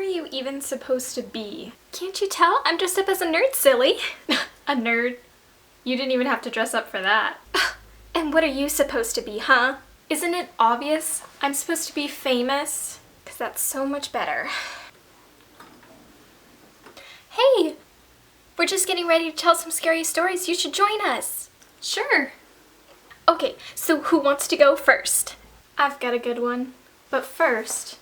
you even supposed to be? Can't you tell? I'm dressed up as a nerd, silly. A nerd? You didn't even have to dress up for that. And what are you supposed to be, huh? Isn't it obvious I'm supposed to be famous? Because that's so much better. Hey! We're just getting ready to tell some scary stories. You should join us. Sure. Okay, so who wants to go first? I've got a good one. But first,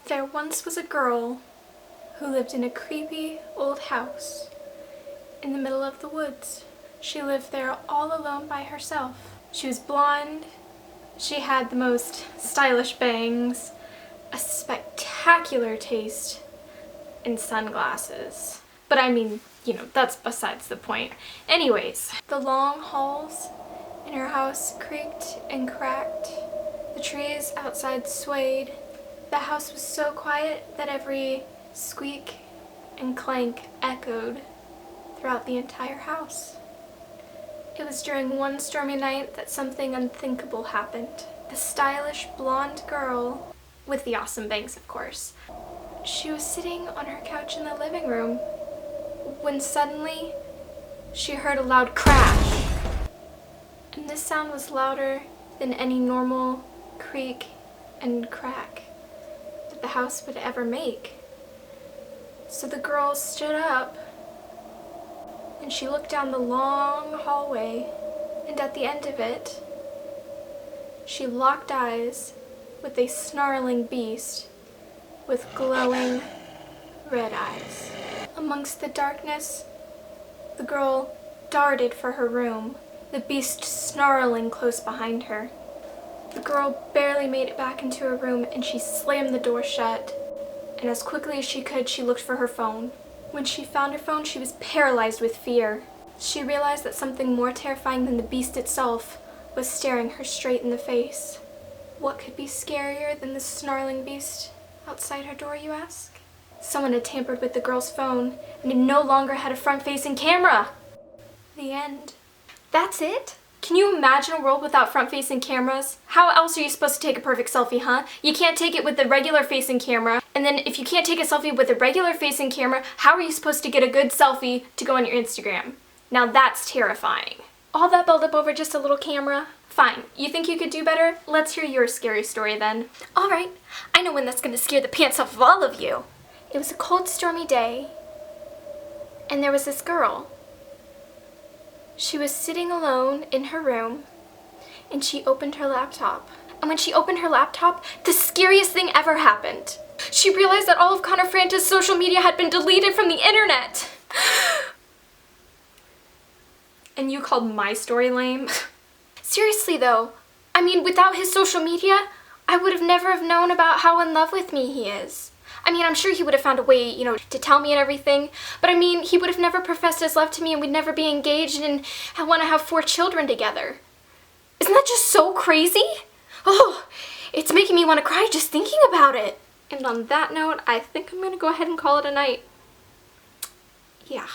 there once was a girl who lived in a creepy old house in the middle of the woods. She lived there all alone by herself. She was blonde, she had the most stylish bangs, a spectacular taste in sunglasses. But I mean, you know, that's besides the point. Anyways, the long halls in her house creaked and cracked. The trees outside swayed. The house was so quiet that every squeak and clank echoed throughout the entire house. It was during one stormy night that something unthinkable happened. The stylish blonde girl, with the awesome bangs of course, she was sitting on her couch in the living room when suddenly she heard a loud crash. And this sound was louder than any normal creak and crack that the house would ever make. So the girl stood up and she looked down the long hallway, and at the end of it, she locked eyes with a snarling beast with glowing red eyes. Amongst the darkness, the girl darted for her room, the beast snarling close behind her. The girl barely made it back into her room and she slammed the door shut, and as quickly as she could, she looked for her phone. When she found her phone, she was paralyzed with fear. She realized that something more terrifying than the beast itself was staring her straight in the face. What could be scarier than the snarling beast outside her door, you ask? Someone had tampered with the girl's phone, and it no longer had a front-facing camera. The end. That's it? Can you imagine a world without front-facing cameras? How else are you supposed to take a perfect selfie, huh? You can't take it with the regular-facing camera, and then if you can't take a selfie with a regular-facing camera, how are you supposed to get a good selfie to go on your Instagram? Now that's terrifying. All that build up over just a little camera? Fine. You think you could do better? Let's hear your scary story then. Alright, I know when that's gonna scare the pants off of all of you. It was a cold, stormy day, and there was this girl. She was sitting alone in her room, and she opened her laptop. And when she opened her laptop, the scariest thing ever happened. She realized that all of Connor Franta's social media had been deleted from the internet. And you called my story lame? Seriously though, I mean, without his social media, I would have never have known about how in love with me he is. I mean, I'm sure he would have found a way, you know, to tell me and everything, but I mean, he would have never professed his love to me and we'd never be engaged and want to have 4 children together. Isn't that just so crazy? Oh, it's making me want to cry just thinking about it. And on that note, I think I'm going to go ahead and call it a night. Yeah.